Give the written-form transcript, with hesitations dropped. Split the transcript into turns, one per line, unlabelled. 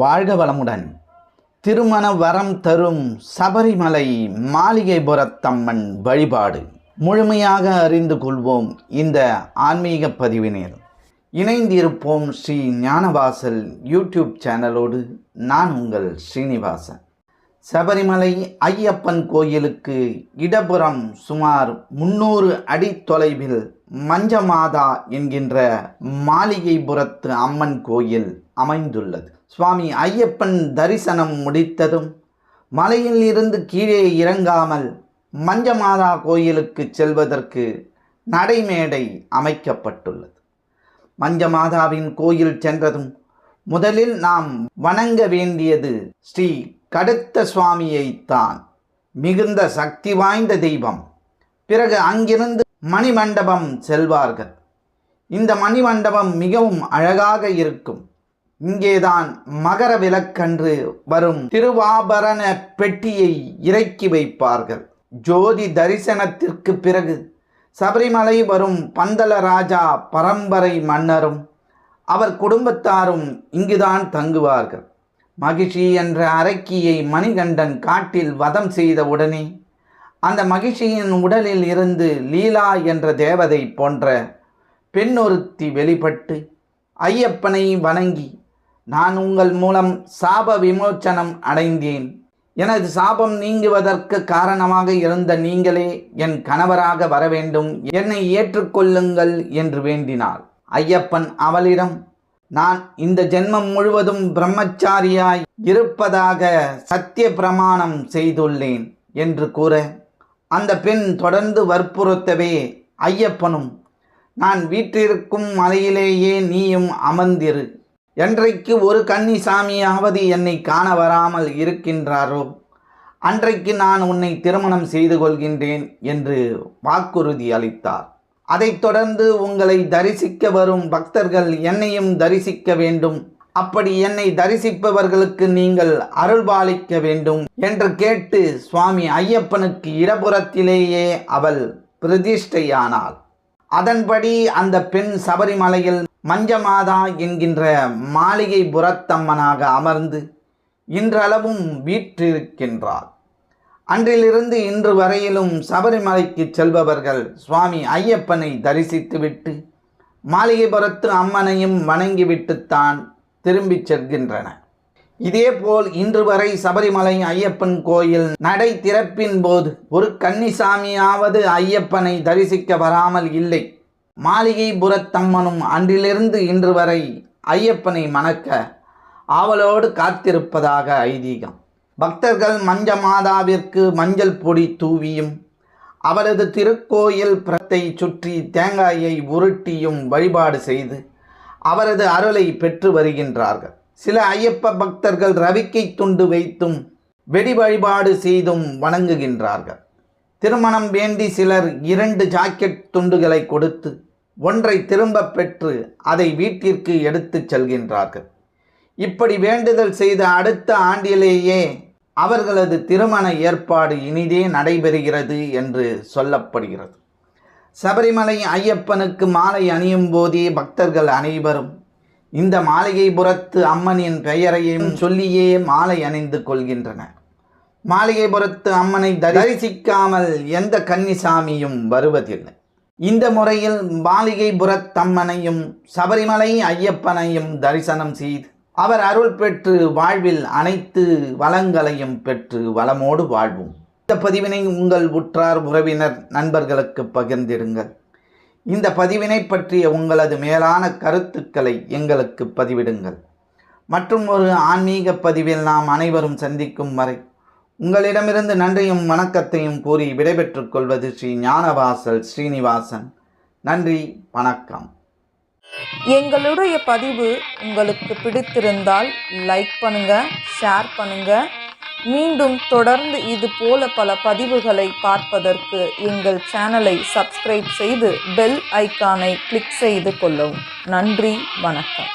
வாழ்க வளமுடன். திருமண வரம் தரும் சபரிமலை மாளிகைபுரத்தம்மன் வழிபாடு முழுமையாக அறிந்து கொள்வோம். இந்த ஆன்மீக பதிவினர் இணைந்திருப்போம். ஸ்ரீ ஞானவாசல் யூடியூப் சேனலோடு நான் உங்கள் ஸ்ரீனிவாசன். சபரிமலை ஐயப்பன் கோயிலுக்கு இடப்புறம் சுமார் 300 அடி தொலைவில் மஞ்சமாதா என்கின்ற மாளிகைபுரத்து அம்மன் கோயில் அமைந்துள்ளது. சுவாமி ஐயப்பன் தரிசனம் முடித்ததும் மலையில் இருந்து கீழே இறங்காமல் மஞ்சமாதா கோயிலுக்கு செல்வதற்கு நடைமேடை அமைக்கப்பட்டுள்ளது. மஞ்சமாதாவின் கோயில் சென்றதும் முதலில் நாம் வணங்க வேண்டியது ஸ்ரீ கடுத்த சுவாமியைத்தான். மிகுந்த சக்தி வாய்ந்த தெய்வம். பிறகு அங்கிருந்து மணிமண்டபம் செல்வார்கள். இந்த மணிமண்டபம் மிகவும் அழகாக இருக்கும். இங்கேதான் மகர விளக்கன்று வரும் திருவாபரண பெட்டியை இறக்கி வைப்பார்கள். ஜோதி தரிசனத்திற்கு பிறகு சபரிமலை வரும் பந்தல ராஜா பரம்பரை மன்னரும் அவர் குடும்பத்தாரும் இங்குதான் தங்குவார்கள். மகிஷி என்ற அரக்கியை மணிகண்டன் காட்டில் வதம் செய்த உடனே அந்த மகிஷியின் உடலில் இருந்து லீலா என்ற தேவதை போன்ற பெண்ணொருத்தி வெளிப்பட்டு ஐயப்பனை வணங்கி, நான் உங்கள் மூலம் சாப விமோச்சனம் அடைந்தேன். எனது சாபம் நீங்குவதற்கு காரணமாக இருந்த நீங்களே என் கணவராக வர வேண்டும், என்னை ஏற்றுக்கொள்ளுங்கள் என்று வேண்டினாள். ஐயப்பன் அவளிடம், நான் இந்த ஜென்மம் முழுவதும் பிரம்மச்சாரியாய் இருப்பதாக சத்திய பிரமாணம் செய்துள்ளேன் என்று கூற, அந்த பெண் தொடர்ந்து வற்புறுத்தவே ஐயப்பனும், நான் வீற்றிருக்கும் மலையிலேயே நீயும் அமர்ந்திரு. என்றைக்கு ஒரு கன்னிசாமியாவது என்னை காண வராமல் இருக்கின்றாரோ அன்றைக்கு நான் உன்னை திருமணம் செய்து கொள்கின்றேன் என்று வாக்குறுதி அளித்தார். அதைத் தொடர்ந்து உங்களை தரிசிக்க வரும் பக்தர்கள் என்னையும் தரிசிக்க வேண்டும், அப்படி என்னை தரிசிப்பவர்களுக்கு நீங்கள் அருள்பாலிக்க வேண்டும் என்று கேட்டு சுவாமி ஐயப்பனுக்கு இடப்புறத்திலேயே அவள் பிரதிஷ்டையானாள். அதன்படி அந்த பெண் சபரிமலையில் மஞ்சமாதா என்கின்ற மாளிகைபுரத்தம்மனாக அமர்ந்து இன்றளவும் வீற்றிருக்கின்றார். அன்றிலிருந்து இன்று வரையிலும் சபரிமலைக்கு செல்பவர்கள் சுவாமி ஐயப்பனை தரிசித்துவிட்டு மாளிகைபுரத்து அம்மனையும் வணங்கிவிட்டுத்தான் திரும்பிச் செல்கின்றனர். இதேபோல் இன்று வரை சபரிமலை ஐயப்பன் கோயில் நடை திறப்பின் போது ஒரு கன்னிசாமியாவது ஐயப்பனை தரிசிக்க வராமல் இல்லை. மாளிகைபுரத்தம்மனும் அன்றிலிருந்து இன்று வரை ஐயப்பனை மணக்க ஆவலோடு காத்திருப்பதாக ஐதீகம். பக்தர்கள் மஞ்சமாதாவிற்கு மஞ்சள் பொடி தூவியும் அவரது திருக்கோயில் புறத்தை சுற்றி தேங்காயை உருட்டியும் வழிபாடு செய்து அவரது அருளை பெற்று வருகின்றார்கள். சில ஐயப்ப பக்தர்கள் ரவிக்கை துண்டு வைத்தும் வெடி வழிபாடு செய்தும் வணங்குகின்றார்கள். திருமணம் வேண்டி சிலர் 2 ஜாக்கெட் துண்டுகளை கொடுத்து ஒன்றை திரும்ப பெற்று அதை வீட்டிற்கு எடுத்து செல்கின்றார்கள். இப்படி வேண்டுதல் செய்த அடுத்த ஆண்டிலேயே அவர்களது திருமண ஏற்பாடு இனிதே நடைபெறுகிறது என்று சொல்லப்படுகிறது. சபரிமலை ஐயப்பனுக்கு மாலை அணியும் போதே பக்தர்கள் அனைவரும் இந்த மாளிகைபுரத்து அம்மனின் பெயரையும் சொல்லியே மாலை அணிந்து கொள்கின்றனர். மாளிகைபுரத்து அம்மனை தரிசிக்காமல் எந்த கன்னிசாமியும் வருவதில்லை. இந்த முறையில் மாளிகைபுரத்தம்மனையும் சபரிமலை ஐயப்பனையும் தரிசனம் செய்து அவர் அருள் பெற்று வாழ்வில் அனைத்து வளங்களையும் பெற்று வளமோடு வாழ்வோம். இந்த பதிவினை உங்கள் உற்றார் உறவினர் நண்பர்களுக்கு பகிர்ந்திடுங்கள். இந்த பதிவினை பற்றிய உங்களது மேலான கருத்துக்களை எங்களுக்கு பதிவிடுங்கள். மற்றும் ஒரு ஆன்மீக பதிவில் நாம் அனைவரும் சந்திக்கும் வரை உங்களிடமிருந்து நன்றியும் வணக்கத்தையும் கூறி விடைபெற்றுக் கொள்வது ஸ்ரீ ஞானவாசல் ஸ்ரீனிவாசன். நன்றி, வணக்கம்.
எங்களுடைய பதிவு உங்களுக்கு பிடித்திருந்தால் லைக் பண்ணுங்க, ஷேர் பண்ணுங்க. மீண்டும் தொடர்ந்து இது போல பல பதிவுகளை பார்ப்பதற்கு எங்கள் சேனலை சப்ஸ்கிரைப் செய்து பெல் ஐக்கானை கிளிக் செய்து கொள்ளவும். நன்றி, வணக்கம்.